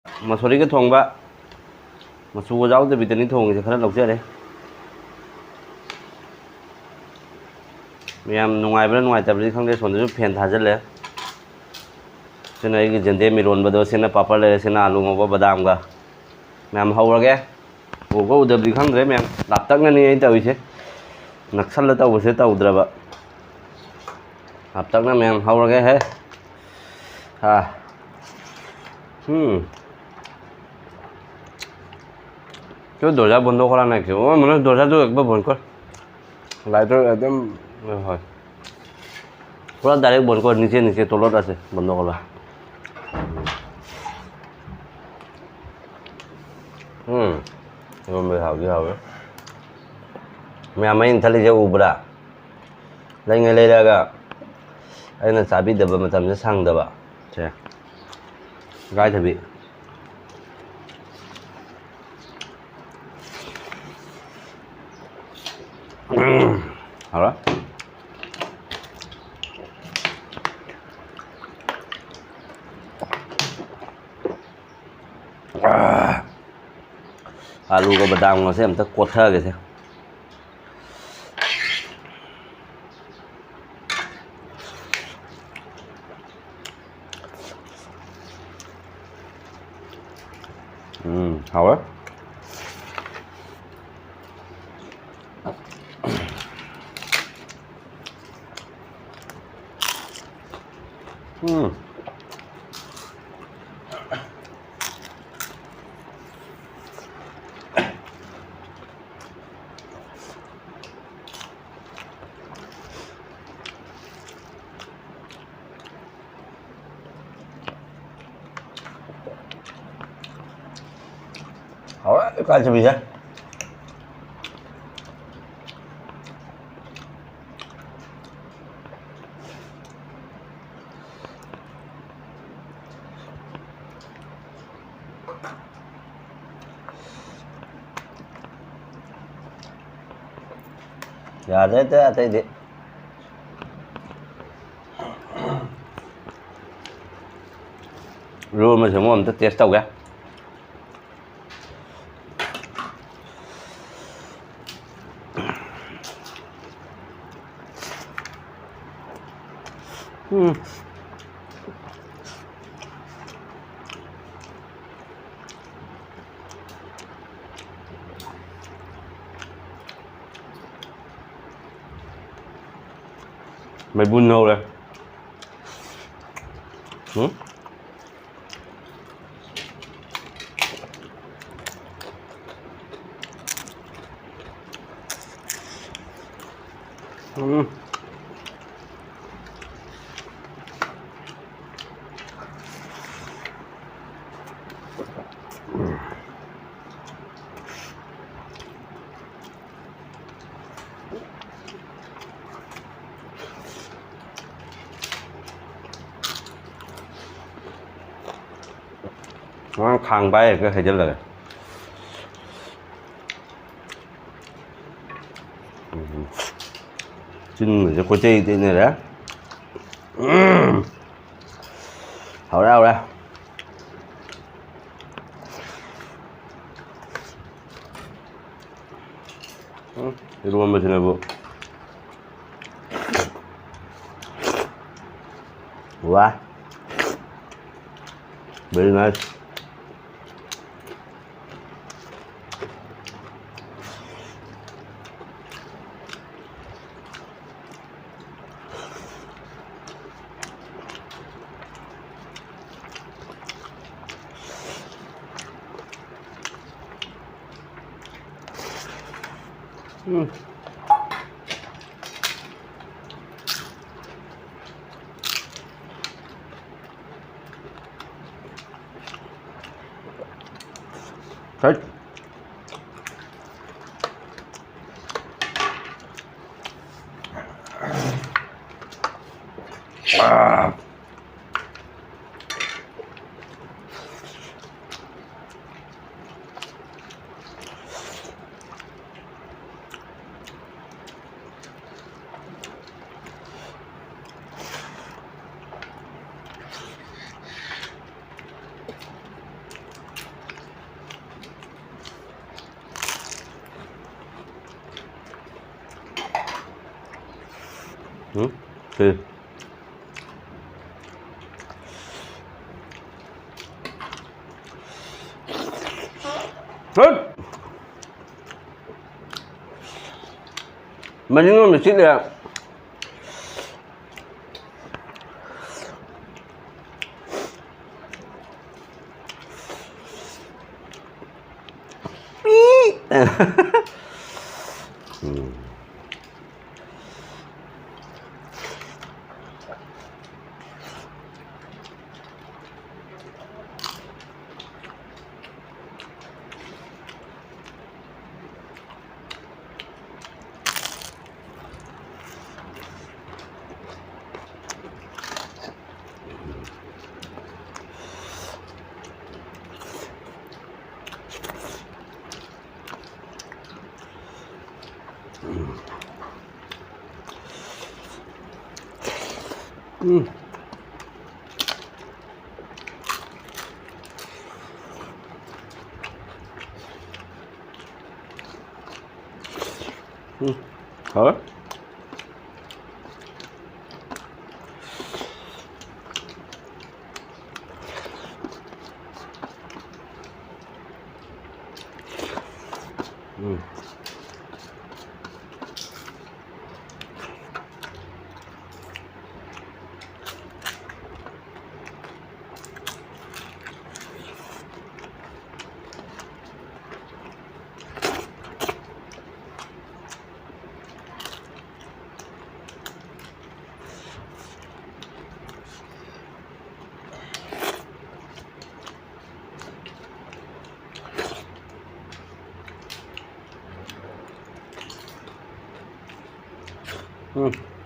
ꯃꯁꯣꯔꯤꯒ ꯊꯣꯡꯕ ꯃꯆꯨꯒ ꯌꯥꯎꯗꯕꯤꯗꯅꯤ ꯊꯣꯡꯉꯤꯁꯦ ꯈꯔ ꯂꯧꯖꯔꯦ ꯃꯌꯥꯝ ꯅꯨꯡꯉꯥꯏꯕ꯭ꯔꯥ ꯅꯨꯡꯉꯥꯏꯇꯕ꯭ꯔꯗꯤ ꯈꯪꯗꯦ ꯁꯣꯝꯗꯁꯨ ꯐꯦꯟ ꯊꯥꯖꯤꯜꯂꯦ ꯁꯤꯅ ꯑꯩꯒꯤ ꯖꯦꯟꯗꯦꯝ ꯏꯔꯣꯟꯕꯗꯣ ꯁꯤꯅ ꯄꯥꯄꯔ ꯂꯩꯔꯦ ꯁꯤꯅ ꯑꯥꯂꯨ ꯉꯧꯕ ꯕꯗꯥꯝꯒ ꯃꯌꯥꯝ ꯍꯧꯔꯒꯦ ꯎꯕ ꯎꯗꯕꯗꯤ ꯈꯪꯗ꯭ꯔꯦ ꯃꯌꯥꯝ ꯂꯥꯞꯇꯛꯅꯅꯤ ꯑꯩꯅ ꯇꯧꯔꯤꯁꯦ ꯅꯛꯁꯜꯂ ꯇꯧꯕꯁꯦ ꯇꯧꯗ꯭ꯔꯕ ꯂꯥꯞꯇꯛꯅ ꯃꯌꯥꯝ ꯍꯧꯔꯒꯦ ꯍꯦ क्यों दरजा बंद करा ना क्यों मैंने दरजा तो एक बार बंद कर लाइटर एकदम है पूरा डायरेक्ट बंद कर नीचे नीचे तलत আছে বন্ধ করা 이건 왜 하기 하고 ꯃꯌꯥꯝ ꯑꯩꯅ ꯊꯜꯂꯤꯁꯦ ꯎꯕ꯭ꯔꯥ ꯂꯩꯉꯩ ꯂꯩꯔꯒ ꯑꯩꯅ ꯆꯥꯕꯤꯗꯕ ꯃꯇꯝꯗ ꯁꯪꯗꯕ ꯁꯦ ꯏꯀꯥꯏꯊꯕꯤ 알아? आलू가 바닥으로서 아무튼 꼬트하게好啊好啊干什么去야돼 돼 rồi mình sẽ mua một test tàu kìa mày buồn nâu đây nó khang bay cái hay là chân người cho cô chi tên này đó hậu đâu ra đi luôn mà thế này bộ wow very nice Đấy. คือเฮ้ยมันยังไม่ชิดเลยอ่ะhả ừ.